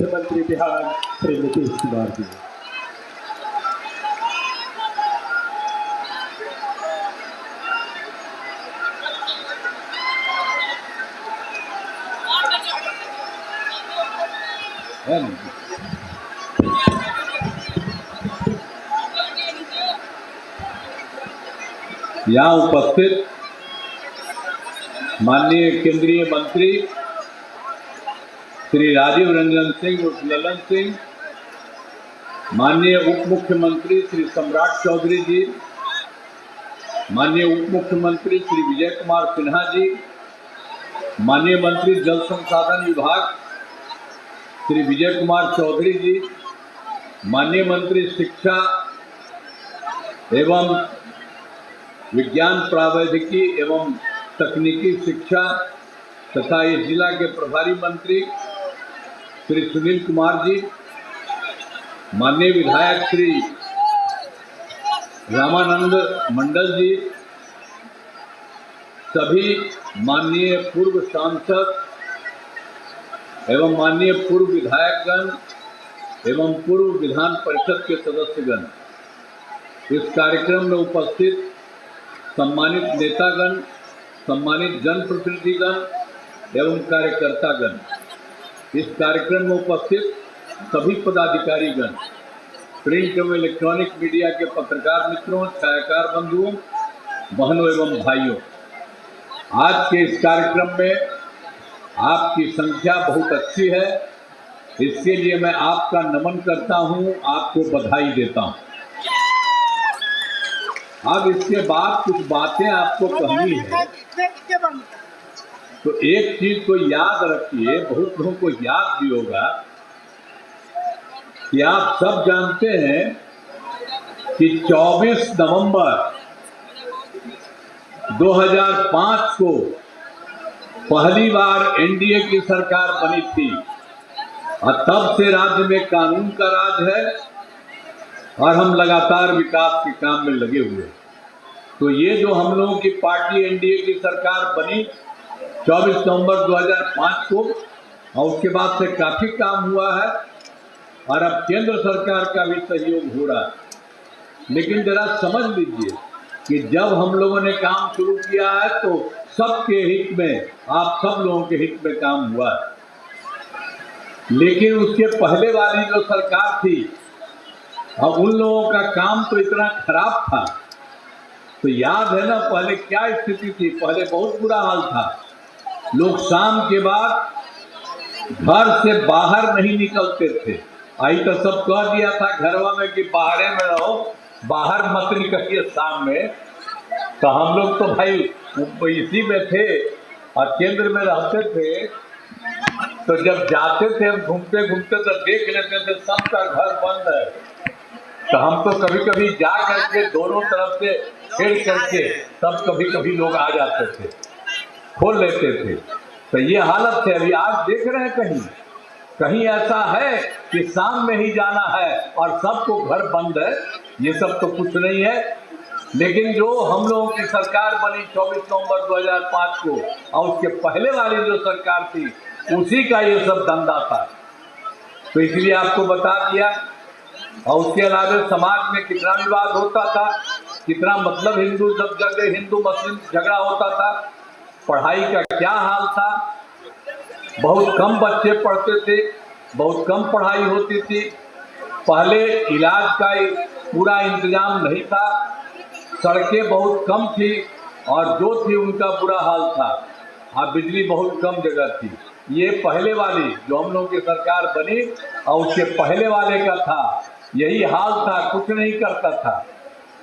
मुख्यमंत्री बिहार श्री नीतीश कुमार जी। यहाँ उपस्थित माननीय केंद्रीय मंत्री श्री राजीव रंजन सिंह उर्फ ललन सिंह, माननीय उप मुख्यमंत्री श्री सम्राट चौधरी जी, माननीय उप मुख्यमंत्री श्री विजय कुमार सिन्हा जी, माननीय मंत्री जल संसाधन विभाग श्री विजय कुमार चौधरी जी, माननीय मंत्री शिक्षा एवं विज्ञान प्रावैधिकी एवं तकनीकी शिक्षा तथा इस जिला के प्रभारी मंत्री श्री सुनील कुमार जी, माननीय विधायक श्री रामानंद मंडल जी, सभी माननीय पूर्व सांसद एवं माननीय पूर्व विधायकगण एवं पूर्व विधान परिषद के सदस्यगण, इस कार्यक्रम में उपस्थित सम्मानित नेतागण, सम्मानित जनप्रतिनिधिगण एवं कार्यकर्तागण, इस कार्यक्रम में उपस्थित सभी पदाधिकारीगण, प्रिंट एवं इलेक्ट्रॉनिक मीडिया के पत्रकार मित्रों, छायाकार बंधुओं, बहनों एवं भाइयों, आज के इस कार्यक्रम में आपकी संख्या बहुत अच्छी है। इसके लिए मैं आपका नमन करता हूं, आपको बधाई देता हूं। अब इसके बाद कुछ बातें आपको कहनी है, तो एक चीज को याद रखिए, बहुत लोगों को याद भी होगा कि आप सब जानते हैं कि 24 नवंबर 2005 को पहली बार एनडीए की सरकार बनी थी और तब से राज्य में कानून का राज है और हम लगातार विकास के काम में लगे हुए। तो ये जो हम लोगों की पार्टी एनडीए की सरकार बनी 24 नवंबर 2005 को और उसके बाद से काफी काम हुआ है और अब केंद्र सरकार का भी सहयोग हो रहा है। लेकिन जरा समझ लीजिए कि जब हम लोगों ने काम शुरू किया है तो सबके हित में, आप सब लोगों के हित में काम हुआ है। लेकिन उसके पहले वाली जो सरकार थी, अब उन लोगों का काम तो इतना खराब था, तो याद है ना पहले क्या स्थिति थी। पहले बहुत बुरा हाल था, लोग शाम के बाद घर से बाहर नहीं निकलते थे। आई तो सब कह दिया था घरवा में कि बाहर में रहो, बाहर मत निकलिए शाम में। तो हम लोग तो भाई इसी में थे और केंद्र में रहते थे, तो जब जाते थे हम घूमते घूमते तो देख लेते थे सबका घर बंद है। तो हम तो कभी कभी जा करके दोनों तरफ से खेल करके तब कभी कभी लोग आ जाते थे, खोल लेते थे। तो ये हालत है। अभी आप देख रहे हैं कहीं कहीं ऐसा है कि शाम में ही जाना है और सबको घर बंद है, ये सब तो कुछ नहीं है। लेकिन जो हम लोगों की सरकार बनी 24 नवंबर 2005 को और उसके पहले वाली जो सरकार थी, उसी का ये सब धंधा था। तो इसलिए आपको बता दिया। और उसके अलावा समाज में कितना विवाद होता था, कितना मतलब हिंदू सब जगह हिंदू मुस्लिम झगड़ा होता था, पढ़ाई का क्या हाल था, बहुत कम बच्चे पढ़ते थे, बहुत कम पढ़ाई होती थी, पहले इलाज का पूरा इंतजाम नहीं था, सड़कें बहुत कम थी और जो थी उनका बुरा हाल था, और बिजली बहुत कम जगह थी। ये पहले वाली जो हम लोगों की सरकार बनी और उसके पहले वाले का था, यही हाल था, कुछ नहीं करता था।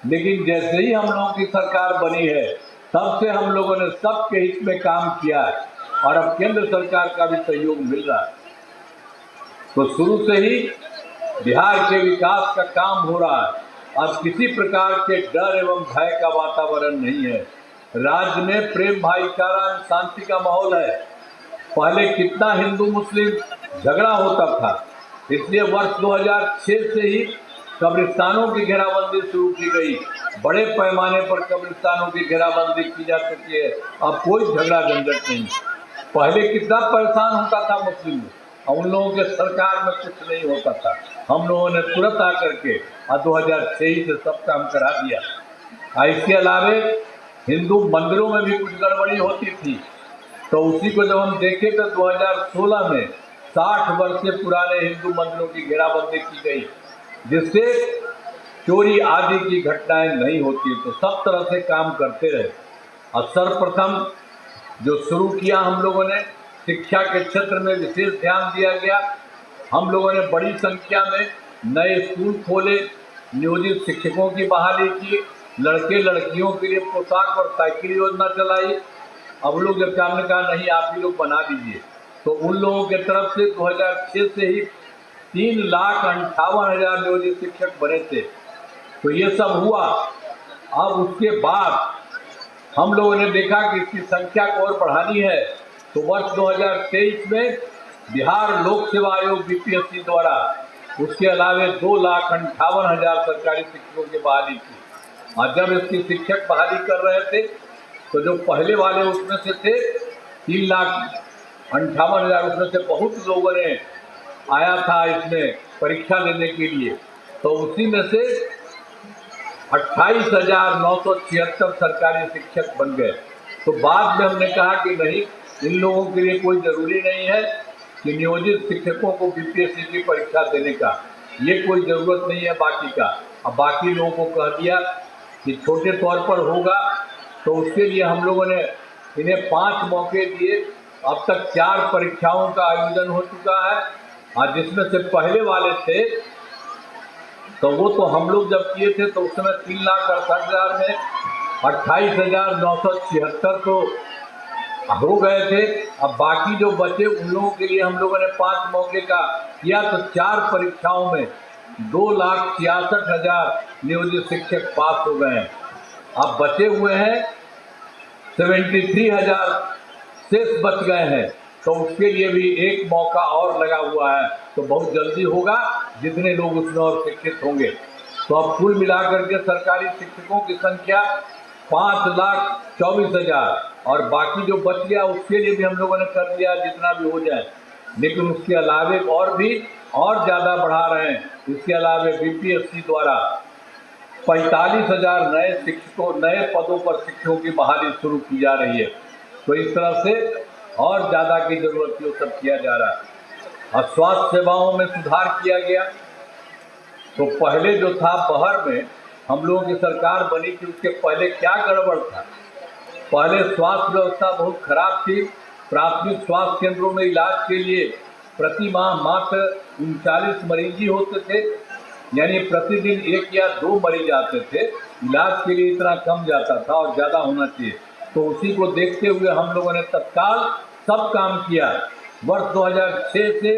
लेकिन जैसे ही हम लोगों की सरकार बनी है तब से हम लोगों ने सबके हित में काम किया है और अब केंद्र सरकार का भी सहयोग मिल रहा है। तो शुरू से ही बिहार के विकास का काम हो रहा है। अब किसी प्रकार के डर एवं भय का वातावरण नहीं है। राज्य में प्रेम भाईचारा शांति का माहौल है। पहले कितना हिंदू मुस्लिम झगड़ा होता था, इसलिए वर्ष 2006 से ही कब्रिस्तानों की घेराबंदी शुरू की गई। बड़े पैमाने पर कब्रिस्तानों की घेराबंदी की जा चुकी है। अब कोई झगड़ा झंझट नहीं। पहले कितना परेशान होता था मुस्लिम, और उन लोगों के सरकार में कुछ नहीं होता था। हम लोगों ने तुरंत आकर के 2006 से सब काम करा दिया। इसके अलावे हिंदू मंदिरों में भी कुछ गड़बड़ी होती थी, तो उसी को जब हम देखें तो 2016 में 60 वर्ष से पुराने हिंदू मंदिरों की घेराबंदी की गई, जिससे चोरी आदि की घटनाएं नहीं होती। तो सब तरह से काम करते रहे। और सर्वप्रथम जो शुरू किया हम लोगों ने, शिक्षा के क्षेत्र में विशेष ध्यान दिया गया। हम लोगों ने बड़ी संख्या में नए स्कूल खोले, नियोजित शिक्षकों की बहाली की, लड़के लड़कियों के लिए पोशाक और साइकिल योजना चलाई। अब लोग जब हमने कहा नहीं आप ही लोग बना दीजिए, तो उन लोगों के तरफ से 2006 से ही 3,58,000 नियोजित शिक्षक बने थे। तो ये सब हुआ। अब उसके बाद हम लोगों ने देखा कि इसकी संख्या को और बढ़ानी है, तो वर्ष 2023 में बिहार लोक सेवा आयोग बीपीएससी द्वारा उसके अलावे 2,58,000 सरकारी शिक्षकों की बहाली की। और जब इसकी शिक्षक बहाली कर रहे थे तो जो पहले वाले उसमें से थे 3,58,000, उसमें से बहुत लोगों ने आया था इसमें परीक्षा देने के लिए, तो उसी में से 28,976 सरकारी शिक्षक बन गए। तो बाद में हमने कहा कि नहीं, इन लोगों के लिए कोई ज़रूरी नहीं है कि नियोजित शिक्षकों को बीपीएससी की परीक्षा देने का, ये कोई ज़रूरत नहीं है बाकी का। अब बाकी लोगों को कह दिया कि छोटे तौर पर होगा, तो उसके लिए हम लोगों ने इन्हें 5 मौके दिए। अब तक 4 परीक्षाओं का आयोजन हो चुका है, और जिसमें से पहले वाले थे तो वो तो हम लोग जब किए थे तो उस समय 3,68,000 में 28,976 तो हो गए थे। अब बाकी जो बचे उन लोगों के लिए हम लोगों ने 5 मौके का किया, तो 4 परीक्षाओं में 2,66,000 नियोजित शिक्षक पास हो गए हैं। अब बचे हुए हैं 73,000 शेष बच गए हैं, तो उसके लिए भी एक मौका और लगा हुआ है। तो बहुत जल्दी होगा जितने लोग उसमें और शिक्षित होंगे। तो अब कुल मिलाकर के सरकारी शिक्षकों की संख्या 5,24,000, और बाकी जो बच गया उसके लिए भी हम लोगों ने कर दिया जितना भी हो जाए। लेकिन उसके अलावे और ज़्यादा बढ़ा रहे हैं। इसके अलावे बीपीएससी द्वारा 45,000 नए पदों पर शिक्षकों की बहाली शुरू की जा रही है। तो इस तरह से और ज़्यादा की जरूरत थी वो सब किया जा रहा है। और स्वास्थ्य सेवाओं में सुधार किया गया। तो पहले जो था बहर में हम लोगों की सरकार बनी थी, उसके पहले क्या गड़बड़ था? पहले स्वास्थ्य व्यवस्था बहुत खराब थी। प्राथमिक स्वास्थ्य केंद्रों में इलाज के लिए प्रति माह मात्र 39 मरीज ही होते थे, यानी प्रतिदिन 1 या 2 मरीज आते थे। इलाज के लिए इतना कम जाता था और ज़्यादा होना चाहिए। तो उसी को देखते हुए हम लोगों ने तत्काल सब काम किया। वर्ष 2006 से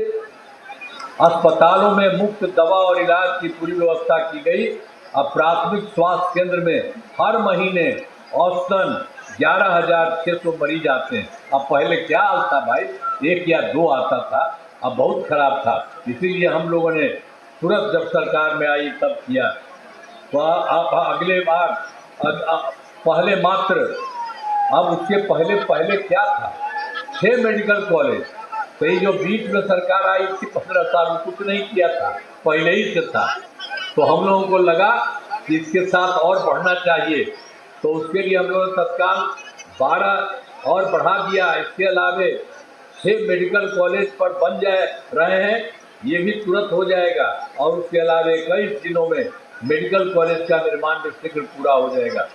अस्पतालों में मुफ्त दवा और इलाज की पूरी व्यवस्था की गई। अब प्राथमिक स्वास्थ्य केंद्र में हर महीने औसतन 11,600 मरीज आते हैं। अब पहले क्या हाल था भाई, 1 या 2 आता था, अब बहुत खराब था। इसीलिए हम लोगों ने तुरंत जब सरकार में आई तब किया। तो अब अगले बार पहले मात्र, अब उसके पहले क्या था, 6 मेडिकल कॉलेज। तो ये जो बीच में सरकार आई थी 15 साल में कुछ नहीं किया था, पहले ही से था। तो हम लोगों को लगा कि इसके साथ और बढ़ना चाहिए, तो उसके लिए हम लोगों ने तत्काल 12 और बढ़ा दिया। इसके अलावे 6 मेडिकल कॉलेज पर बन रहे हैं, ये भी तुरंत हो जाएगा। और उसके अलावे 21 दिनों में मेडिकल कॉलेज का निर्माण भी शीघ्र पूरा हो जाएगा।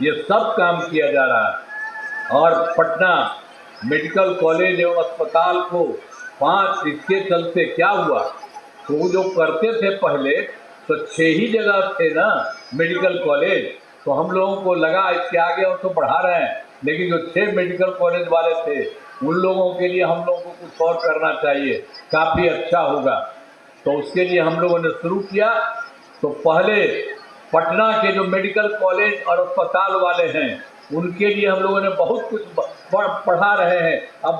ये सब काम किया जा रहा है। और पटना मेडिकल कॉलेज एवं अस्पताल को 5, इसके चलते क्या हुआ, तो वो जो करते थे पहले तो 6 ही जगह थे ना मेडिकल कॉलेज। तो हम लोगों को लगा इसके आगे और तो बढ़ा रहे हैं, लेकिन जो 6 मेडिकल कॉलेज वाले थे उन लोगों के लिए हम लोगों को कुछ और करना चाहिए, काफ़ी अच्छा होगा। तो उसके लिए हम लोगों ने शुरू किया। तो पहले पटना के जो मेडिकल कॉलेज और अस्पताल वाले हैं उनके लिए हम लोगों ने बहुत कुछ पढ़ा रहे हैं। अब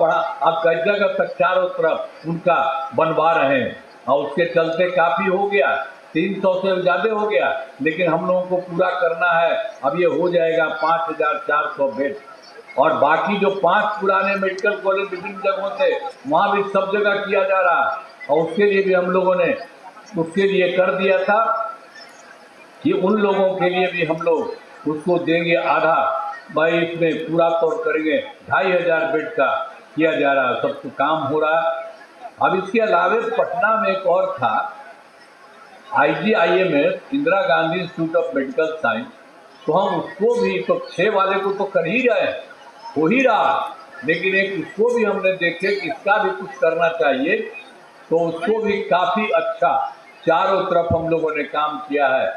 कई जगह तक चारों तरफ उनका बनवा रहे हैं, और उसके चलते काफ़ी हो गया, 300 से ज़्यादा हो गया। लेकिन हम लोगों को पूरा करना है। अब ये हो जाएगा 5,400 बेड। और बाकी जो 5 पुराने मेडिकल कॉलेज विभिन्न जगहों से वहाँ भी सब जगह किया जा रहा है। और उसके लिए भी हम लोगों ने उसके लिए कर दिया था कि उन लोगों के लिए भी हम लोग उसको देंगे आधा, भाई इसमें पूरा तौर करेंगे। 2500 बेड का किया जा रहा है, सब काम हो रहा है। अब इसके अलावा पटना में एक और था, IGIMS Indira Gandhi institute of medical science, तो हम उसको भी तो 6 वाले को तो कर ही रहे, हो ही रहा, लेकिन एक उसको भी हमने देखे कि इसका भी कुछ करना चाहिए, तो उसको भी काफ़ी अच्छा चारों तरफ हम लोगों ने काम किया है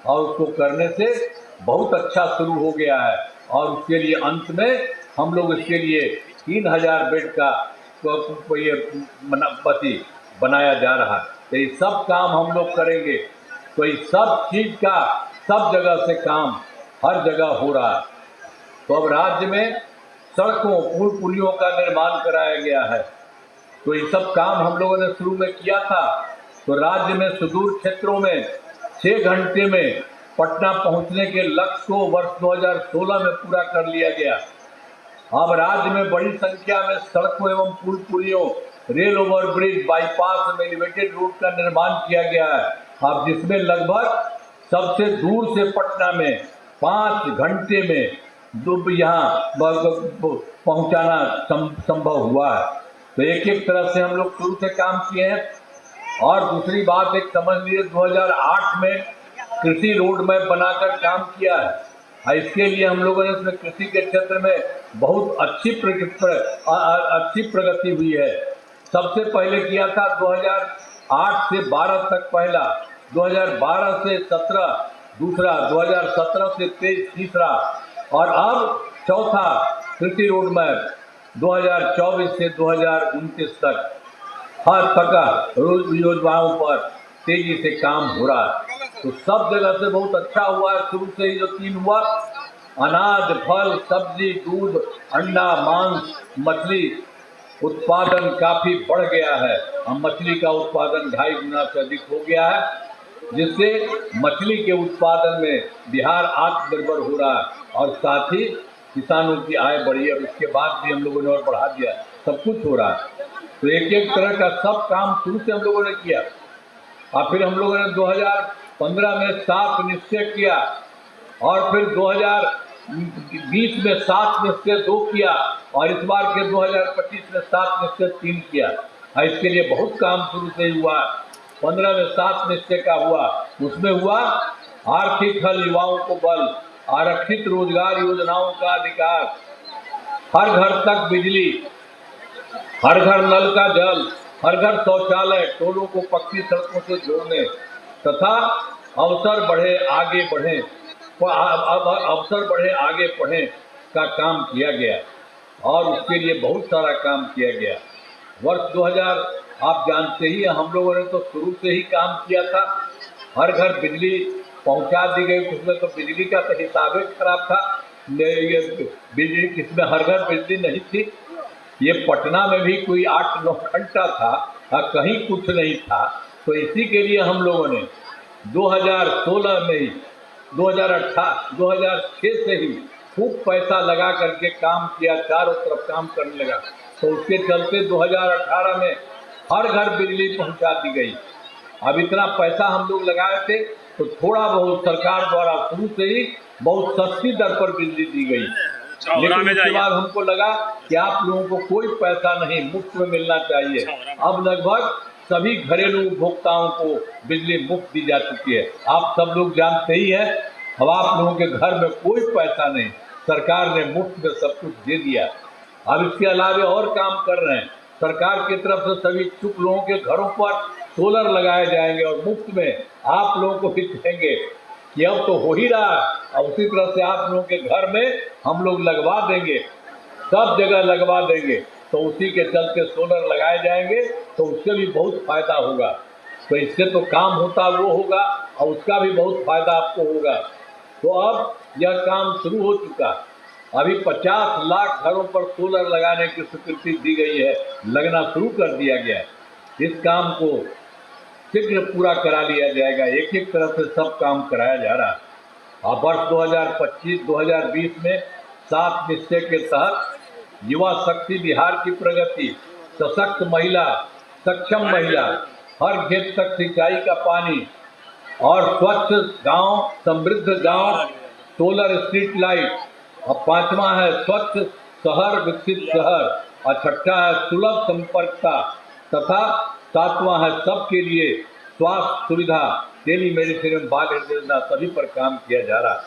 और उसको करने से बहुत अच्छा शुरू हो गया है। और उसके लिए अंत में हम लोग इसके लिए 3000 बेड का ये बनाया जा रहा है। तो ये सब काम हम लोग करेंगे, तो ये सब चीज़ का सब जगह से काम हर जगह हो रहा है। तो अब राज्य में सड़कों पुल पुलियों का निर्माण कराया गया है, तो ये सब काम हम लोगों ने शुरू में किया था। तो राज्य में सुदूर क्षेत्रों में 6 घंटे में पटना पहुंचने के लक्ष्य को वर्ष 2016 में पूरा कर लिया गया। अब राज्य में बड़ी संख्या में सड़कों एवं पुल पुलियों, रेल ओवरब्रिज, बाईपास में एलिवेटेड रोड का निर्माण किया गया है। अब जिसमें लगभग सबसे दूर से पटना में 5 घंटे में यहाँ पहुँचाना संभव हुआ है। तो एक एक तरह से हम लोग शुरू से काम किए हैं। और दूसरी बात एक समझ लीजिए 2008 में कृषि रोड मैप बनाकर काम किया है। इसके लिए हम लोगों ने इसमें कृषि के क्षेत्र में बहुत अच्छी प्रगति हुई है। सबसे पहले किया था 2008 से 12 तक पहला, 2012 से 17 दूसरा, 2017 से 23 तीसरा, और अब चौथा कृषि रोड मैप 2024 से 2029 तक हर तक योजनाओं पर तेजी से काम हो रहा है। तो सब जगह से बहुत अच्छा हुआ है। शुरू से ही जो 3 हुआ, अनाज, फल, सब्जी, दूध, अंडा, मांस, मछली उत्पादन काफ़ी बढ़ गया है। अब मछली का उत्पादन 2.5 गुना से अधिक हो गया है, जिससे मछली के उत्पादन में बिहार आत्मनिर्भर हो रहा है और साथ ही किसानों की आय बढ़ी। अब इसके बाद भी हम लोगों ने और बढ़ा दिया, सब कुछ हो रहा है। तो एक एक तरह का सब काम शुरू से हम लोगों ने किया। और फिर हम लोगों ने 2015 में 7 निश्चय किया, और फिर 2020 में 7 निश्चय 2 किया, और इस बार के 2025 में 7 निश्चय 3 किया। और इसके लिए बहुत काम शुरू से ही हुआ। 15 में 7 निश्चय का हुआ, उसमें हुआ आर्थिक हल, युवाओं को बल, आरक्षित रोजगार योजनाओं का अधिकार, हर घर तक बिजली, हर घर नल का जल, हर घर शौचालय, टोलों को पक्की सड़कों से जोड़ने तथा अवसर बढ़े आगे बढ़े पढ़े का काम किया गया। और उसके लिए बहुत सारा काम किया गया। वर्ष 2000 आप जानते ही, हम लोगों ने तो शुरू से ही काम किया था। हर घर बिजली पहुंचा दी गई। उसमें तो बिजली का तो हिसाब ही खराब था, बिजली किसमें हर घर बिजली नहीं थी। ये पटना में भी कोई 8-9 घंटा था, कहीं कुछ नहीं था। तो इसी के लिए हम लोगों ने 2016 में ही 2006 से ही खूब पैसा लगा करके काम किया, चारों तरफ काम करने लगा। तो उसके चलते 2018 में हर घर बिजली पहुंचा दी गई। अब इतना पैसा हम लोग लगाए थे, तो थोड़ा बहुत सरकार द्वारा शुरू से ही बहुत सस्ती दर पर बिजली दी गई। लेकिन उसके बाद हमको लगा कि आप लोगों को कोई पैसा नहीं, मुफ्त में मिलना चाहिए। अब लगभग सभी घरेलू उपभोक्ताओं को बिजली मुफ्त दी जा चुकी है। आप सब लोग जानते ही हैं। अब आप लोगों के घर में कोई पैसा नहीं, सरकार ने मुफ्त में सब कुछ दे दिया। अब इसके अलावा और काम कर रहे हैं। सरकार की तरफ से सभी इच्छुक लोगों के घरों पर सोलर लगाए जाएंगे और मुफ्त में आप लोगों को भी देंगे। कि अब तो हो ही रहा है। अब उसी तरह से आप लोगों के घर में हम लोग लगवा देंगे, सब जगह लगवा देंगे। तो उसी के चलते सोलर लगाए जाएंगे, तो उससे भी बहुत फायदा होगा। तो इससे तो काम होता वो होगा और उसका भी बहुत फायदा आपको होगा। तो अब यह काम शुरू हो चुका। अभी 50 लाख घरों पर सोलर लगाने की स्वीकृति दी गई है, लगना शुरू कर दिया गया है। इस काम को शीघ्र पूरा करा लिया जाएगा। एक एक तरह से सब काम कराया जा रहा है। अब वर्ष 2025-2020 में सात निश्चय के तहत युवा शक्ति, बिहार की प्रगति, सशक्त महिला, सक्षम महिला, हर खेत तक सिंचाई का पानी और स्वच्छ गांव, समृद्ध गांव, सोलर स्ट्रीट लाइट। अब पांचवा है स्वच्छ शहर, विकसित शहर, और छठा है सुलभ संपर्कता, तथा सातवां है सबके लिए स्वास्थ्य सुविधा, टेली मेडिसिन एवं बाल योजना, सभी पर काम किया जा रहा है।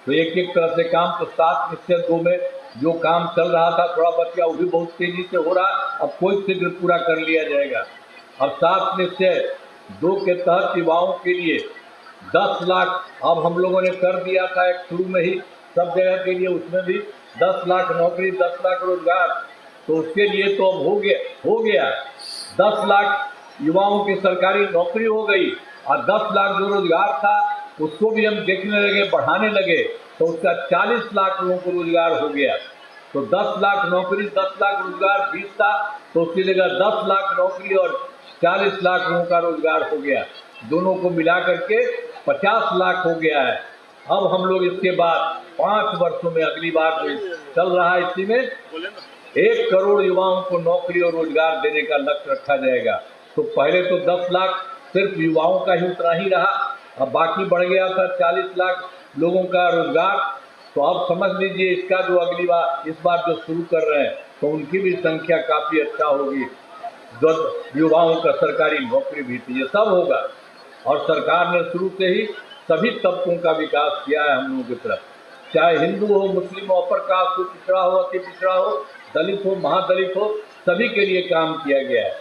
तो एक एक तरह से काम, तो 7 निश्चय 2 में जो काम चल रहा था थोड़ा बच गया, वो भी बहुत तेजी से हो रहा है, अब कोई शीघ्र पूरा कर लिया जाएगा। अब 7 निश्चय 2 के तहत युवाओं के लिए 10 लाख अब हम लोगों ने कर दिया था एक शुरू में ही सब जगह के लिए, उसमें भी 10 लाख नौकरी, 10 लाख रोजगार। तो उसके लिए तो अब हो गया 10 लाख युवाओं की सरकारी नौकरी हो गई, और 10 लाख जो रोजगार था उसको भी हम देखने लगे, बढ़ाने लगे, तो उसका 40 लाख लोगों को रोजगार हो गया। तो 10 लाख नौकरी, 10 लाख रोजगार 20 था, तो उसकी जगह 10 लाख नौकरी और 40 लाख लोगों का रोजगार हो गया, दोनों को मिला करके 50 लाख हो गया है। अब हम लोग इसके बाद 5 वर्षों में अगली बार जो चल रहा है इसी में 1 करोड़ युवाओं को नौकरी और रोजगार देने का लक्ष्य रखा जाएगा। तो पहले तो 10 लाख सिर्फ युवाओं का ही उतना ही रहा, अब बाकी बढ़ गया था 40 लाख लोगों का रोजगार। तो अब समझ लीजिए इसका जो अगली बार इस बार जो शुरू कर रहे हैं तो उनकी भी संख्या काफ़ी अच्छा होगी, जो युवाओं का सरकारी नौकरी भी थी, ये सब होगा। और सरकार ने शुरू से ही सभी तबकों का विकास किया है हम लोगों की तरफ, चाहे हिंदू हो, मुस्लिम हो, अपर कास्ट हो, पिछड़ा हो, अति पिछड़ा हो, दलित हो, महादलित हो, सभी के लिए काम किया गया है।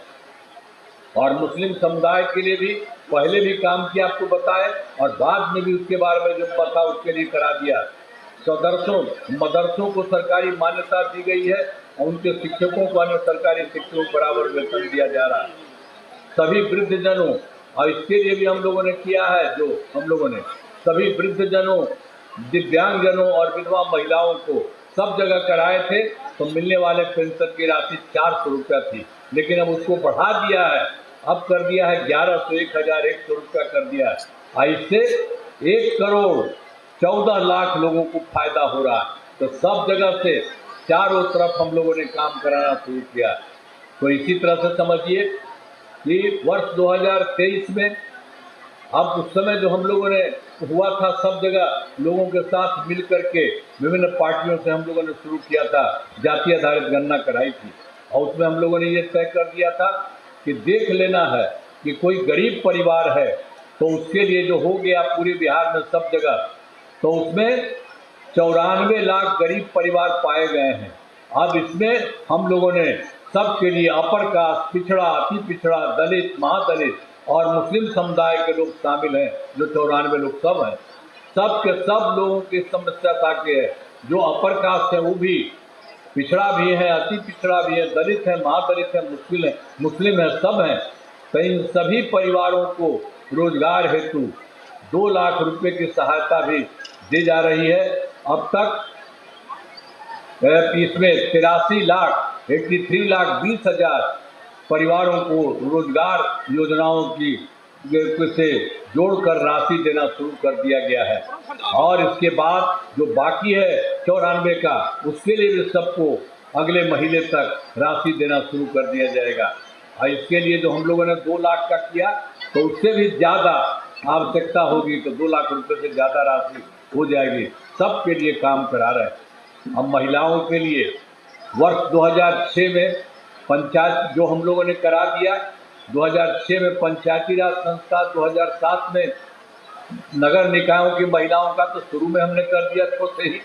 और मुस्लिम समुदाय के लिए भी पहले भी काम किया, आपको बताया, और बाद में भी उसके बारे में जो पता उसके लिए करा दिया। मदरसों को सरकारी मान्यता दी गई है और उनके शिक्षकों को अन्य सरकारी शिक्षकों को बराबर वेतन दिया जा रहा है। सभी वृद्धजनों, और इसके लिए भी हम लोगों ने किया है, जो हम लोगों ने सभी वृद्धजनों, दिव्यांगजनों और विधवा महिलाओं को सब जगह कराए थे, तो मिलने वाले पेंशन की राशि 400 रुपया थी, लेकिन अब उसको बढ़ा दिया है, अब कर दिया है 1100, 1100 रुपया कर दिया है। और इससे 1 करोड़ 14 लाख लोगों को फायदा हो रहा है। तो सब जगह से चारों तरफ हम लोगों ने काम कराना शुरू किया। तो इसी तरह से समझिए कि वर्ष 2023 में, अब उस समय जो हम लोगों ने हुआ था सब जगह लोगों के साथ मिल करके विभिन्न पार्टियों से हम लोगों ने शुरू किया था, जाति आधारित गणना कराई थी, और उसमें हम लोगों ने ये तय कर दिया था कि देख लेना है कि कोई गरीब परिवार है तो उसके लिए जो हो गया पूरे बिहार में सब जगह, तो उसमें 94 लाख गरीब परिवार पाए गए हैं। अब इसमें हम लोगों ने सबके लिए अपर कास्ट, पिछड़ा, अति पिछड़ा, दलित, महादलित और मुस्लिम समुदाय के लोग शामिल हैं, जो 94 लोग सब हैं, सब के सब लोगों की समस्या ताकि है, जो अपर कास्ट है वो भी, पिछड़ा भी है, अति पिछड़ा भी है, दलित है, महादलित है, मुस्लिम है, सब हैं। तो इन सभी परिवारों को रोजगार हेतु 2 लाख रुपए की सहायता भी दी जा रही है। अब तक इसमें 83 लाख 83 लाख 20 हजार परिवारों को रोजगार योजनाओं की से जोड़कर राशि देना शुरू कर दिया गया है। और इसके बाद जो बाकी है 94 का, उसके लिए भी सबको अगले महीने तक राशि देना शुरू कर दिया जाएगा। और इसके लिए जो हम लोगों ने 2 लाख का किया, तो उससे भी ज़्यादा आवश्यकता होगी, तो 2 लाख रुपए से ज़्यादा राशि हो जाएगी। सबके लिए काम करा रहे हैं। अब महिलाओं के लिए वर्ष 2006 में पंचायत जो हम लोगों ने करा दिया, 2006 में पंचायती राज संस्था, 2007 में नगर निकायों की महिलाओं का, तो शुरू में हमने कर दिया छोटे ही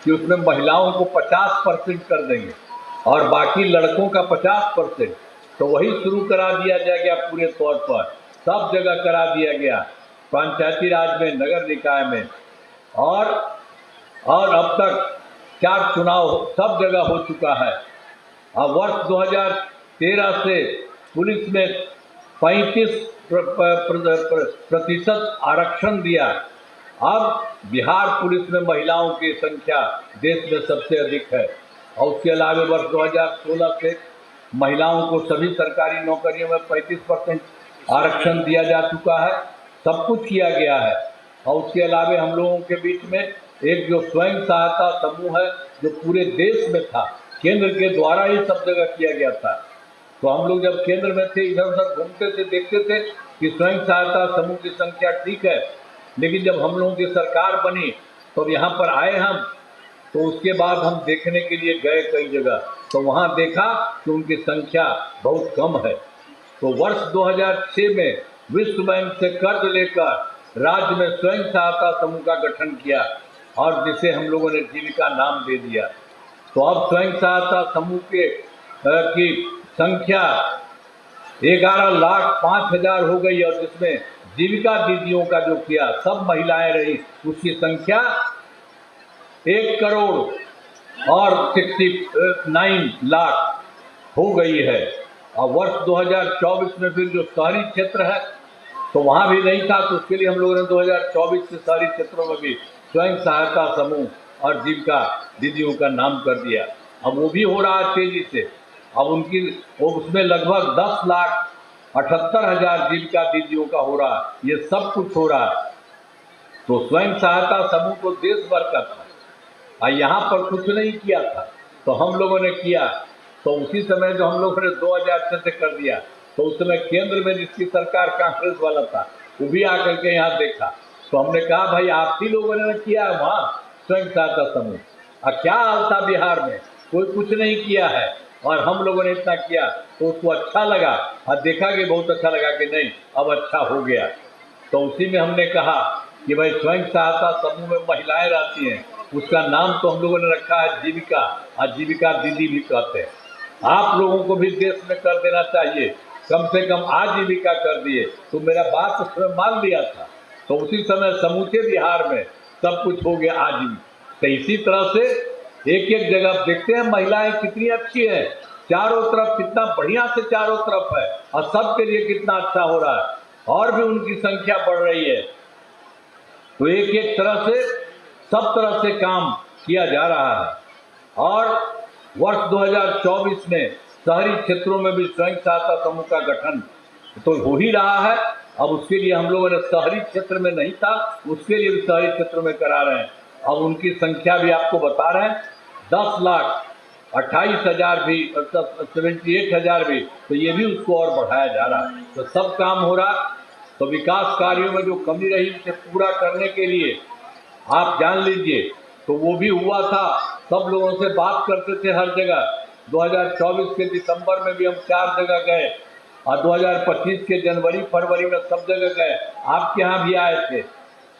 कि उसमें महिलाओं को 50% कर देंगे और बाकी लड़कों का 50%, तो वही शुरू करा दिया जाएगा पूरे तौर पर, सब जगह करा दिया गया, पंचायती राज में, नगर निकाय में। और अब तक 4 चुनाव सब जगह हो चुका है। अब वर्ष 2013 से पुलिस में 35% आरक्षण दिया। अब बिहार पुलिस में महिलाओं की संख्या देश में सबसे अधिक है। और उसके अलावा वर्ष 2016 से महिलाओं को सभी सरकारी नौकरियों में 35% आरक्षण दिया जा चुका है। सब कुछ किया गया है। और उसके अलावा हम लोगों के बीच में एक जो स्वयं सहायता समूह है, जो पूरे देश में था, केंद्र के द्वारा ही सब जगह किया गया था। तो हम लोग जब केंद्र में थे, इधर उधर घूमते थे, देखते थे कि स्वयं सहायता समूह की संख्या ठीक है, लेकिन जब हम लोगों की सरकार बनी तो यहाँ पर आए हम, तो उसके बाद हम देखने के लिए गए कई जगह, तो वहाँ देखा कि उनकी संख्या बहुत कम है। तो वर्ष 2006 में विश्व बैंक से कर्ज लेकर राज्य में स्वयं सहायता समूह का गठन किया और जिसे हम लोगों ने जीविका नाम दे दिया। तो अब स्वयं सहायता समूह की संख्या 11,05,000 हो गई और जिसमें जीविका दीदियों का जो किया सब महिलाएं रही, उसकी संख्या 1,69 लाख हो गई है। और वर्ष 2024 में फिर जो शहरी क्षेत्र है तो वहाँ भी नहीं था, तो उसके लिए हम लोगों ने 2024 से शहरी क्षेत्रों में भी स्वयं सहायता समूह और जीविका दीदियों का नाम कर दिया। अब वो भी हो रहा है तेजी से। अब उसमें लगभग 10,78,000 जीविका दीदियों का हो रहा है, ये सब कुछ हो रहा है। तो स्वयं सहायता समूह तो देश भर का था और यहाँ पर कुछ नहीं किया था, तो हम लोगों ने किया। तो उसी समय जो हम लोगों ने 2006 से कर दिया, तो उस समय केंद्र में जिसकी सरकार कांग्रेस वाला था वो भी आकर के यहाँ देखा, तो हमने कहा भाई आप ही लोगों ने किया है वहाँ स्वयं सहायता समूह, और क्या हाल था बिहार में, कोई कुछ नहीं किया है और हम लोगों ने इतना किया, तो उसको अच्छा लगा और देखा कि बहुत अच्छा लगा कि नहीं अब अच्छा हो गया। तो उसी में हमने कहा कि भाई स्वयं सहायता समूह में महिलाएं रहती हैं, उसका नाम तो हम लोगों ने रखा है जीविका, और जीविका दीदी भी कहते हैं। आप लोगों को भी देश में कर देना चाहिए, कम से कम आजीविका कर दिए। तो मेरा बात उस समय मान लिया था, तो उसी समय समूचे बिहार में सब कुछ हो गया आजीविका। तो इसी तरह से एक एक जगह देखते हैं महिलाएं कितनी अच्छी है, चारों तरफ कितना बढ़िया से चारों तरफ है और सबके लिए कितना अच्छा हो रहा है और भी उनकी संख्या बढ़ रही है। तो एक एक तरह से सब तरह से काम किया जा रहा है। और वर्ष 2024 में शहरी क्षेत्रों में भी स्वयं सहायता समूह का गठन तो हो ही रहा है। अब उसके लिए हम लोगों ने शहरी क्षेत्र में नहीं था, उसके लिए भी शहरी क्षेत्रों में करा रहे हैं। अब उनकी संख्या भी आपको बता रहे हैं, 10,28,000 भी, 78,000 भी, तो ये भी उसको और बढ़ाया जा रहा है। तो सब काम हो रहा। तो विकास कार्यों में जो कमी रही उसे पूरा करने के लिए आप जान लीजिए, तो वो भी हुआ था। सब लोगों से बात करते थे हर जगह। 2024 के दिसंबर में भी हम 4 जगह गए और 2025 के जनवरी फरवरी में सब जगह गए, आपके यहाँ भी आए थे।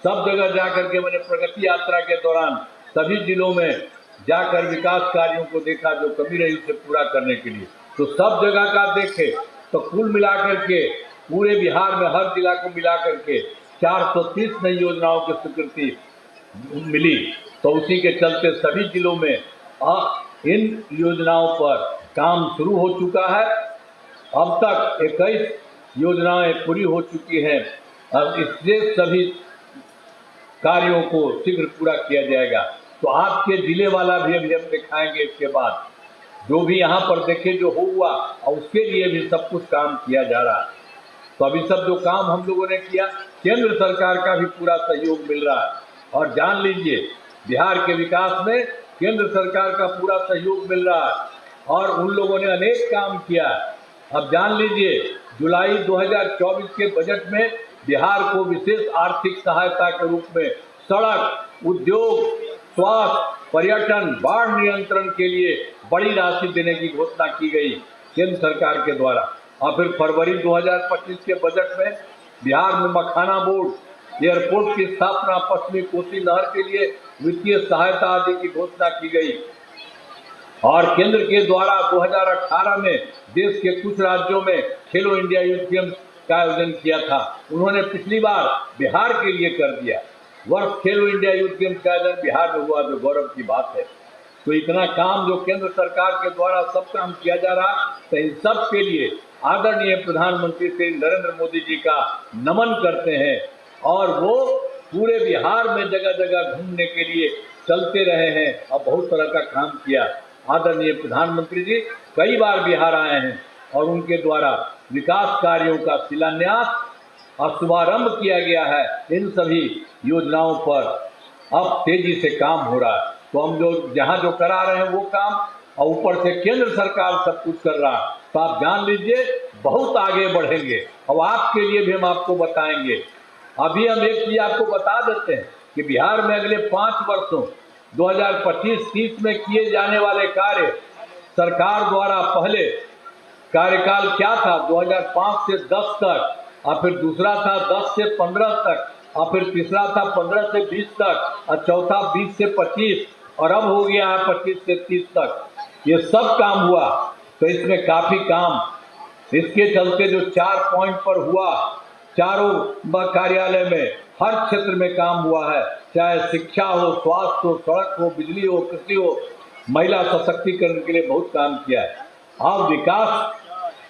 सब जगह जा करके मैंने प्रगति यात्रा के दौरान सभी जिलों में जाकर विकास कार्यों को देखा जो कमी रही उसे पूरा करने के लिए। तो सब जगह का देखे तो कुल मिलाकर के पूरे बिहार में हर जिला को मिलाकर के 430 नई योजनाओं की स्वीकृति मिली। तो उसी के चलते सभी जिलों में इन योजनाओं पर काम शुरू हो चुका है। अब तक 21 योजनाएं पूरी हो चुकी हैं और इससे सभी कार्यों को शीघ्र पूरा किया जाएगा। तो आपके जिले वाला भी अभी हम दिखाएंगे इसके बाद, जो भी यहाँ पर देखे जो हुआ और उसके लिए भी सब कुछ काम किया जा रहा है। तो अभी सब जो काम हम लोगों ने किया, केंद्र सरकार का भी पूरा सहयोग मिल रहा है। और जान लीजिए बिहार के विकास में केंद्र सरकार का पूरा सहयोग मिल रहा है और उन लोगों ने अनेक काम किया। अब जान लीजिए जुलाई 2024 के बजट में बिहार को विशेष आर्थिक सहायता के रूप में सड़क, उद्योग, स्वास्थ्य, पर्यटन, बाढ़ नियंत्रण के लिए बड़ी राशि देने की घोषणा की गई केंद्र सरकार के द्वारा। और फिर फरवरी 2025 के बजट में बिहार में मखाना बोर्ड, एयरपोर्ट की स्थापना, पश्चिमी कोसी नहर के लिए वित्तीय सहायता आदि की घोषणा की गई। और केंद्र के द्वारा 2018 में देश के कुछ राज्यों में खेलो इंडिया यूथ गेम्स का आयोजन किया था, उन्होंने पिछली बार बिहार के लिए कर दिया। वर्ष खेलो इंडिया यूथ गेम्स का आयोजन बिहार में हुआ, जो गौरव की बात है। तो इतना काम जो केंद्र सरकार के द्वारा सब काम किया जा रहा, तो इन सब के लिए आदरणीय प्रधानमंत्री श्री नरेंद्र मोदी जी का नमन करते हैं। और वो पूरे बिहार में जगह जगह घूमने के लिए चलते रहे हैं और बहुत तरह का काम किया। आदरणीय प्रधानमंत्री जी कई बार बिहार आए हैं और उनके द्वारा विकास कार्यों का शिलान्यास और शुभारंभ किया गया है। इन सभी योजनाओं पर अब तेजी से काम हो रहा है। तो हम जो जहाँ जो करा रहे हैं वो काम, और ऊपर से केंद्र सरकार सब कुछ कर रहा है, तो आप जान लीजिए बहुत आगे बढ़ेंगे। अब आपके लिए भी हम आपको बताएंगे। अभी हम एक चीज आपको बता देते हैं कि बिहार में अगले 5 वर्षों 2025-30 में किए जाने वाले कार्य सरकार द्वारा पहले कार्यकाल क्या था 2005 से 10 तक, और फिर दूसरा था 10 से 15 तक, और फिर तीसरा था 15 से 20 तक, और चौथा 20 से 25, और अब हो गया है 25 से 30 तक। ये सब काम हुआ, तो इसमें काफी काम, इसके चलते जो 4 पॉइंट पर हुआ, चारों कार्यालय में हर क्षेत्र में काम हुआ है, चाहे शिक्षा हो, स्वास्थ्य हो, सड़क हो, बिजली हो, कृषि हो, महिला सशक्तिकरण के लिए बहुत काम किया है। अब विकास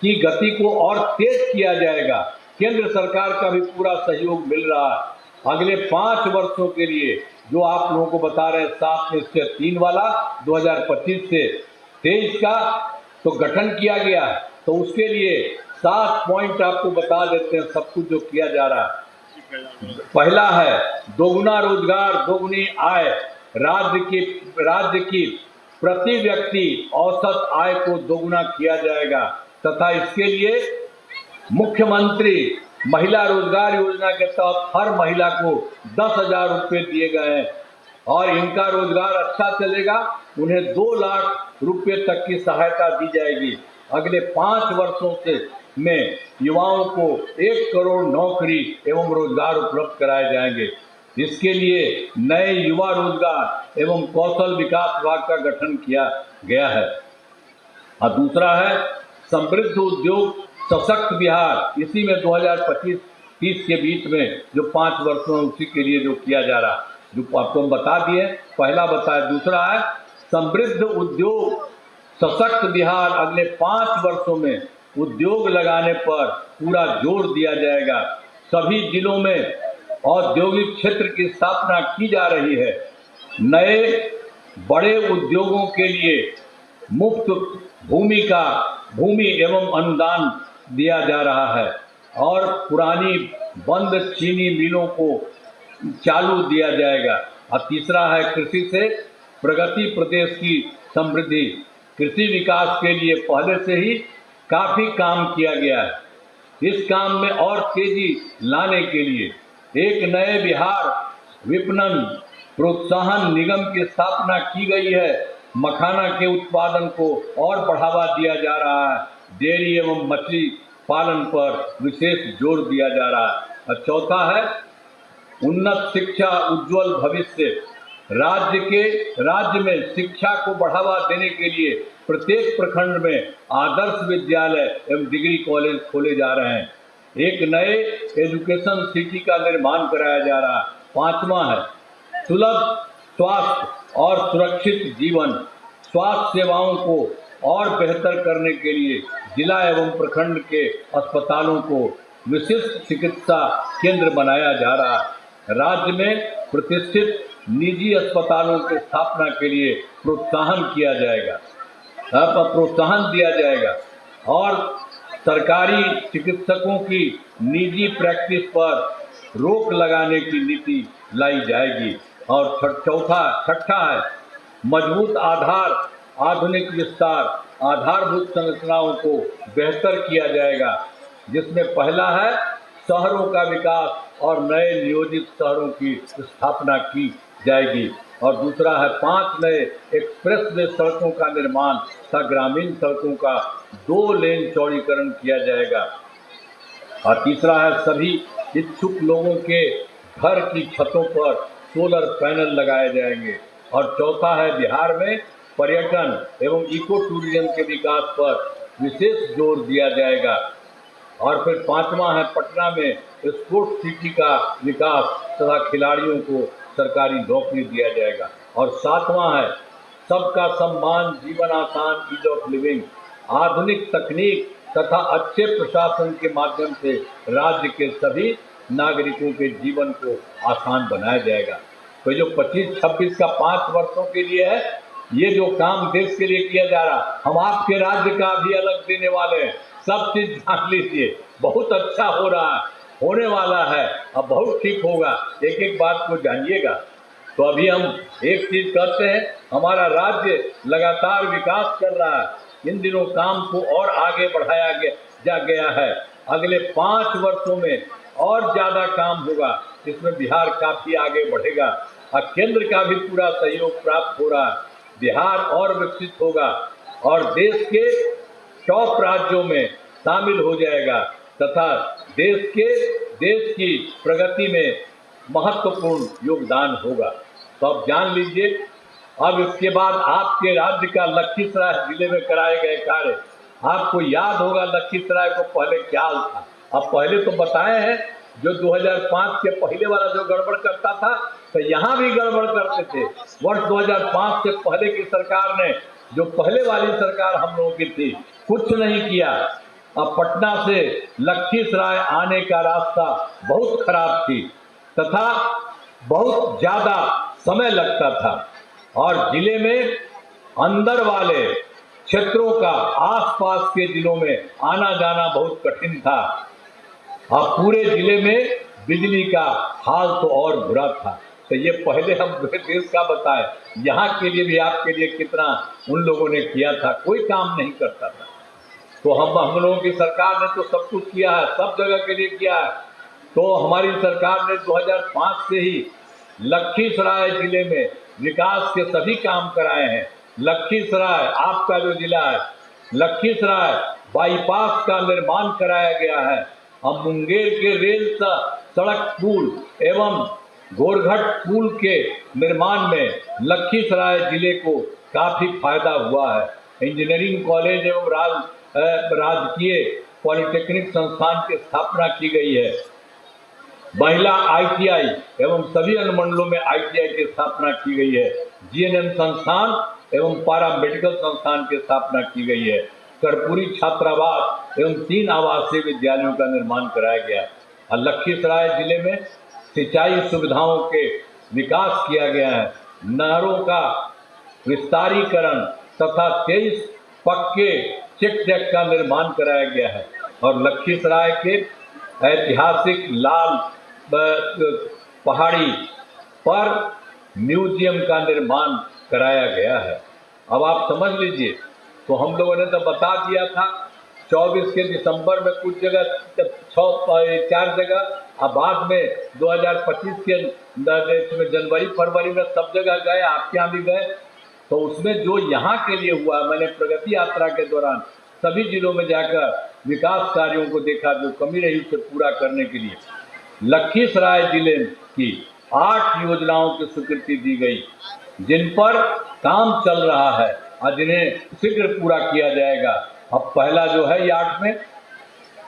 की गति को और तेज किया जाएगा, केंद्र सरकार का भी पूरा सहयोग मिल रहा है। अगले 5 वर्षों के लिए जो आप लोगों को बता रहे हैं 7 में से 3 वाला 2025 से 23 का तो गठन किया गया है, तो उसके लिए 7 पॉइंट आपको बता देते हैं सब कुछ जो किया जा रहा है। पहला है दोगुना रोजगार, दोगुनी आय, राज्य की प्रति व्यक्ति औसत आय को दोगुना किया जाएगा, तथा इसके लिए मुख्यमंत्री महिला रोजगार योजना के तहत हर महिला को 10,000 रुपये दिए गए हैं, और इनका रोजगार अच्छा चलेगा, उन्हें 2 लाख रुपये तक की सहायता दी जाएगी। अगले 5 वर्षों से में युवाओं को 1 करोड़ नौकरी एवं रोजगार उपलब्ध कराए जाएंगे। इसके लिए नए युवा रोजगार एवं कौशल विकास विभाग का गठन किया गया है। और दूसरा है समृद्ध उद्योग सशक्त बिहार, इसी में 2025-30 के बीच में जो 5 वर्षों में उसी के लिए जो किया जा रहा, जो आपको हम बता दिए, पहला बताया। दूसरा है समृद्ध उद्योग सशक्त बिहार, अगले 5 वर्षों में उद्योग लगाने पर पूरा जोर दिया जाएगा। सभी जिलों में औद्योगिक क्षेत्र की स्थापना की जा रही है। नए बड़े उद्योगों के लिए मुफ्त भूमि एवं अनुदान दिया जा रहा है, और पुरानी बंद चीनी मिलों को चालू दिया जाएगा। और तीसरा है कृषि से प्रगति, प्रदेश की समृद्धि। कृषि विकास के लिए पहले से ही काफी काम किया गया है। इस काम में और तेजी लाने के लिए एक नए बिहार विपणन प्रोत्साहन निगम की स्थापना की गई है। मखाना के उत्पादन को और बढ़ावा दिया जा रहा है। डेयरी एवं मछली पालन पर विशेष जोर दिया जा रहा है। और चौथा है उन्नत शिक्षा, उज्जवल भविष्य। राज्य में शिक्षा को बढ़ावा देने के लिए प्रत्येक प्रखंड में आदर्श विद्यालय एवं डिग्री कॉलेज खोले जा रहे हैं। एक नए एजुकेशन सिटी का निर्माण कराया जा रहा है। 5वां है सुलभ स्वास्थ्य और सुरक्षित जीवन। स्वास्थ्य सेवाओं को और बेहतर करने के लिए जिला एवं प्रखंड के अस्पतालों को विशिष्ट चिकित्सा केंद्र बनाया जा रहा है। राज्य में प्रतिष्ठित निजी अस्पतालों की स्थापना के लिए प्रोत्साहन दिया जाएगा, और सरकारी चिकित्सकों की निजी प्रैक्टिस पर रोक लगाने की नीति लाई जाएगी। और छठा है मजबूत आधार, आधुनिक विस्तार। आधारभूत संरचनाओं को बेहतर किया जाएगा, जिसमें पहला है शहरों का विकास और नए नियोजित शहरों की स्थापना की जाएगी, और दूसरा है 5 नए एक्सप्रेस वे सड़कों का निर्माण तथा ग्रामीण सड़कों का 2 लेन चौड़ीकरण किया जाएगा। और तीसरा है सभी इच्छुक लोगों के घर की छतों पर सोलर पैनल लगाए जाएंगे। और चौथा है बिहार में पर्यटन एवं इको टूरिज्म के विकास पर विशेष जोर दिया जाएगा। और फिर 5वां है पटना में स्पोर्ट्स सिटी का विकास तथा खिलाड़ियों को सरकारी नौकरी दिया जाएगा। और 7वां है सबका सम्मान, जीवन आसान, ईज ऑफ लिविंग। आधुनिक तकनीक तथा अच्छे प्रशासन के माध्यम से राज्य के सभी नागरिकों के जीवन को आसान बनाया जाएगा। तो जो 25-26 का 5 वर्षों के लिए है, ये जो काम देश के लिए किया जा रहा, हम आपके राज्य का भी अलग देने वाले हैं। सब चीज जान लीजिए, बहुत अच्छा हो रहा है, होने वाला है, अब बहुत ठीक होगा। एक एक बात को जानिएगा। तो अभी हम एक चीज करते हैं, हमारा राज्य लगातार विकास कर रहा है, इन दिनों काम को और आगे बढ़ाया गया है। अगले 5 वर्षों में और ज्यादा काम होगा, इसमें बिहार काफी आगे बढ़ेगा और केंद्र का भी पूरा सहयोग प्राप्त हो रहा है। बिहार और विकसित होगा और देश के टॉप राज्यों में शामिल हो जाएगा तथा देश की प्रगति में महत्वपूर्ण योगदान होगा। तो अब जान लीजिए, अब इसके बाद आपके राज्य का लखीसराय जिले में कराए गए कार्य, आपको याद होगा लखीसराय को पहले क्या हाल था। अब पहले तो बताए हैं, जो 2005 के पहले वाला जो गड़बड़ करता था, तो यहाँ भी गड़बड़ करते थे। वर्ष 2005 से पहले की सरकार ने, जो पहले वाली सरकार हम लोगों की थी, कुछ नहीं किया। अब पटना से लखीसराय आने का रास्ता बहुत खराब थी तथा बहुत ज्यादा समय लगता था और जिले में अंदर वाले क्षेत्रों का, आसपास के जिलों में आना जाना बहुत कठिन था। अब पूरे जिले में बिजली का हाल तो और बुरा था। तो ये पहले हम देश का बताए, यहाँ के लिए भी आपके लिए कितना उन लोगों ने किया था, कोई काम नहीं करता था। तो हम लोगों की सरकार ने तो सब कुछ किया है, सब जगह के लिए किया है। तो हमारी सरकार ने 2005 से ही लखीसराय जिले में विकास के सभी काम कराए हैं। लखीसराय आपका जो जिला है, लखीसराय बाईपास का निर्माण कराया गया है। हम मुंगेर के रेल सड़क पुल एवं गोरघट पुल के निर्माण में लखीसराय जिले को काफी फायदा हुआ है। इंजीनियरिंग कॉलेज एवं राजकीय पॉलिटेक्निक संस्थान की स्थापना की गई है। महिला ITI एवं सभी अनुमंडलों में ITI की स्थापना की गई है। GNM संस्थान एवं पारा मेडिकल संस्थान की स्थापना की गई है। कर्पूरी छात्रावास एवं 3 आवासीय विद्यालयों का निर्माण कराया गया और लखीसराय जिले में सिंचाई सुविधाओं के विकास किया गया है। नहरों का विस्तारीकरण तथा 23 पक्के चेक डैम का निर्माण कराया गया है और लखीसराय के ऐतिहासिक लाल पहाड़ी पर म्यूजियम का निर्माण कराया गया है। अब आप समझ लीजिए, तो हम लोगों ने तो बता दिया था 24 के दिसंबर में कुछ जगह, 4 जगह, अब बाद में 2025 के में जनवरी फरवरी में सब जगह गए, आपके यहाँ भी गए। तो उसमें जो यहाँ के लिए हुआ, मैंने प्रगति यात्रा के दौरान सभी जिलों में जाकर विकास कार्यों को देखा, जो कमी रही उसे पूरा करने के लिए लखीसराय जिले की 8 योजनाओं की स्वीकृति दी गई, जिन पर काम चल रहा है और जिन्हें शीघ्र पूरा किया जाएगा। अब पहला जो है, ये 8 में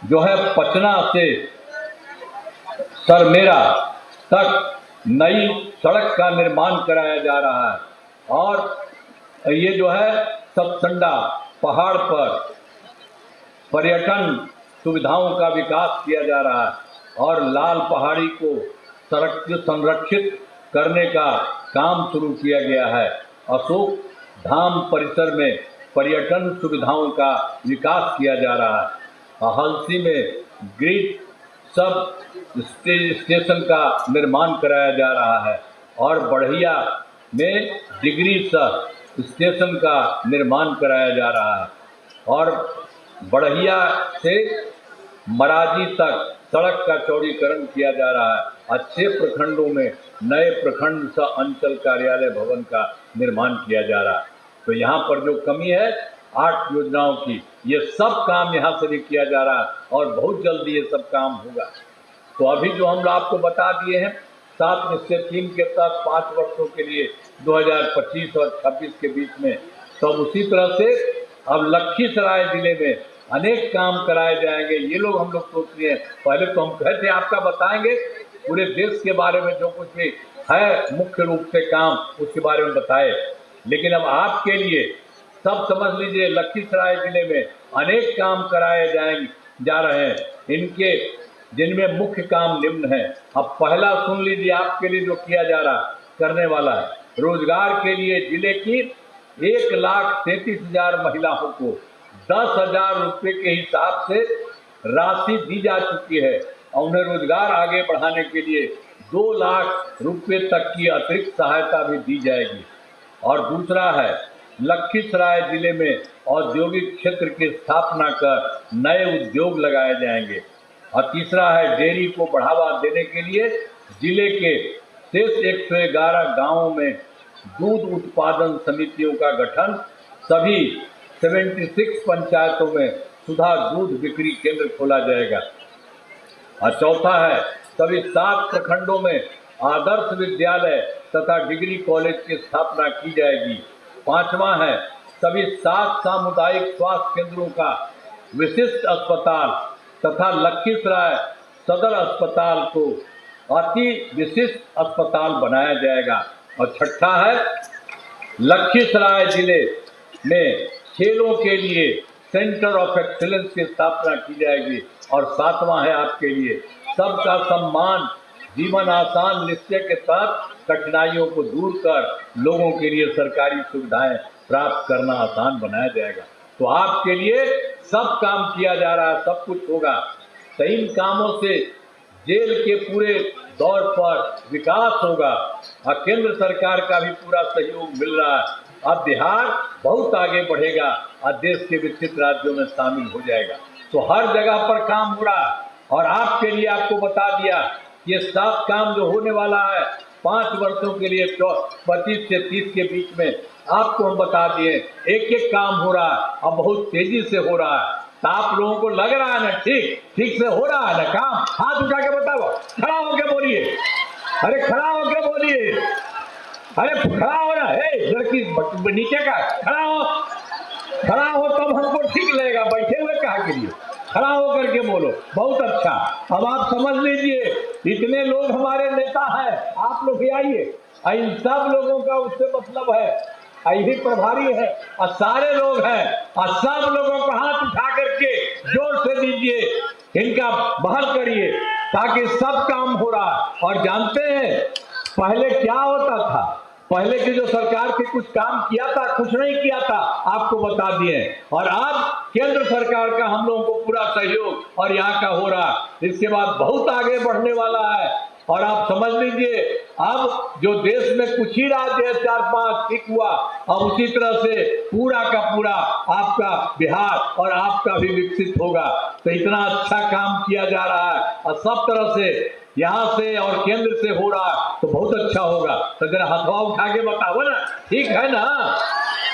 जो है, पचना से सरमेरा तक नई सड़क का निर्माण कराया जा रहा है और ये जो है सतसंडा पहाड़ पर पर्यटन सुविधाओं का विकास किया जा रहा है और लाल पहाड़ी को संरक्षित करने का काम शुरू किया गया है। अशोक धाम परिसर में पर्यटन सुविधाओं का विकास किया जा रहा है। हल्सी में ग्रिड सब स्टेशन का निर्माण कराया जा रहा है और बढ़िया में डिग्री सब स्टेशन का निर्माण कराया जा रहा है और बढ़िया से मराजी तक सड़क का चौड़ीकरण किया जा रहा है। अच्छे प्रखंडों में नए प्रखंड सह अंचल कार्यालय भवन का निर्माण किया जा रहा है। तो यहाँ पर जो कमी है 8 योजनाओं की, ये सब काम यहाँ से भी किया जा रहा है और बहुत जल्दी ये सब काम होगा। तो अभी जो हम आपको बता दिए हैं 7 निश्चय थीम के तहत 5 वर्षों के लिए 2025 और 26 के बीच में, तब उसी तरह से अब लखीसराय जिले में अनेक काम कराए जाएंगे। ये लोग हम लोग सोच रहे हैं, पहले तो हम कहे थे आपका बताएंगे पूरे देश के बारे में जो कुछ भी है मुख्य रूप से काम, उसके बारे में बताए, लेकिन अब आपके लिए सब समझ लीजिए लखीसराय जिले में अनेक काम कराए जा रहे हैं, इनके जिनमें मुख्य काम निम्न है। अब पहला सुन लीजिए आपके लिए जो किया जा रहा करने वाला है, रोजगार के लिए जिले की 1,33,000 महिलाओं को 10,000 रुपये के हिसाब से राशि दी जा चुकी है और उन्हें रोजगार आगे बढ़ाने के लिए 2 लाख रुपए तक की अतिरिक्त सहायता भी दी जाएगी। और दूसरा है, लखीसराय जिले में औद्योगिक क्षेत्र की स्थापना कर नए उद्योग लगाए जाएंगे। और तीसरा है, डेयरी को बढ़ावा देने के लिए जिले के शेष 111 गांवों में दूध उत्पादन समितियों का गठन, सभी 76 पंचायतों में सुधा दूध बिक्री केंद्र खोला जाएगा। और चौथा है, सभी 7 प्रखंडों में आदर्श विद्यालय तथा डिग्री कॉलेज की स्थापना की जाएगी। पांचवा है, सभी 7 सामुदायिक स्वास्थ्य केंद्रों का विशिष्ट अस्पताल तथा लखीसराय सदर अस्पताल को अति विशिष्ट अस्पताल बनाया जाएगा। और छठा है, लखीसराय जिले में खेलों के लिए सेंटर ऑफ एक्सीलेंस की स्थापना की जाएगी। और सातवां है आपके लिए, सबका सम्मान जीवन आसान निश्चय के तहत कठिनाइयों को दूर कर लोगों के लिए सरकारी सुविधाएं प्राप्त करना आसान बनाया जाएगा। तो आपके लिए सब काम किया जा रहा है, सब कुछ होगा। तो इन कामों से जेल के पूरे दौर पर विकास होगा और केंद्र सरकार का भी पूरा सहयोग मिल रहा है। अब बिहार बहुत आगे बढ़ेगा और देश के विकसित राज्यों में शामिल हो जाएगा। तो हर जगह पर काम हो रहा है। और आपके लिए आपको बता दिया, ये 7 काम जो होने वाला है 5 वर्षों के लिए 25 से 30 के बीच में, आपको हम बता दिए। एक एक काम हो रहा है और बहुत तेजी से हो रहा है। तो आप लोगों को लग रहा है ना ठीक से हो रहा है ना काम? हाथ उठा के बताओ, खड़ा होके बोलिए, अरे खड़ा होके बोलिए, अरे खड़ा हो रहा है, लड़की नीचे का खड़ा हो तब हमको ठीक लगेगा, बैठे हुए कहा के लिए खड़ा होकर के बोलो। बहुत अच्छा। अब आप समझ लीजिए, इतने लोग हमारे नेता हैं, आप लोग भी आइए। इन सब लोगों का उससे मतलब है, यही प्रभारी है और सारे लोग हैं और सब लोगों को हाथ उठा करके जोर से दीजिए, इनका बहल करिए ताकि सब काम हो रहा है। और जानते हैं पहले क्या होता था? पहले की जो सरकार थी कुछ काम किया था? कुछ नहीं किया था, आपको बता दिए। और अब केंद्र सरकार का हम लोगों को पूरा सहयोग और यहाँ का हो रहा, इसके बाद बहुत आगे बढ़ने वाला है। और आप समझ लीजिए, अब जो देश में कुछ ही राज्य है 4-5 ठीक हुआ, अब उसी तरह से पूरा का पूरा आपका बिहार और आपका भी विकसित होगा। तो इतना अच्छा काम किया जा रहा है और सब तरह से यहाँ से और केंद्र से हो रहा है, तो बहुत अच्छा होगा। तो जरा हथवा उठा के बताओ ना, ठीक है ना?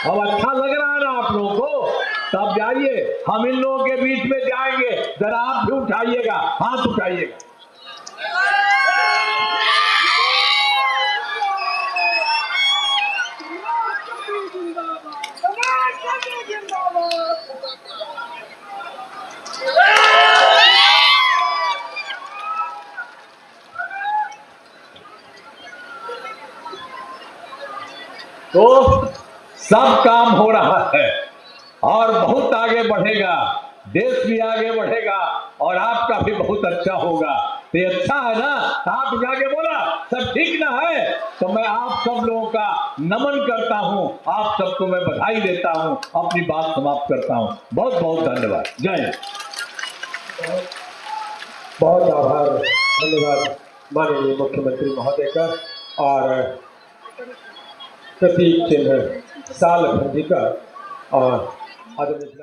अब अच्छा लग रहा है ना आप लोगों को? तब जाइए, हम इन लोगों के बीच में जाएंगे, जरा आप भी उठाइएगा, हाथ उठाइएगा। तो सब काम हो रहा है और बहुत आगे बढ़ेगा, देश भी आगे बढ़ेगा और आपका भी बहुत अच्छा होगा। तो ये अच्छा है ना? आप जाके बोला सब ठीक ना है? तो मैं आप सब लोगों का नमन करता हूं, आप सबको मैं बधाई देता हूं, अपनी बात समाप्त करता हूं। बहुत बहुत धन्यवाद। जय हिंद। बहुत आभार, धन्यवाद माननीय मुख्यमंत्री महोदय का। और प्रतीक चिन्ह साल भंजी का और आदरणीय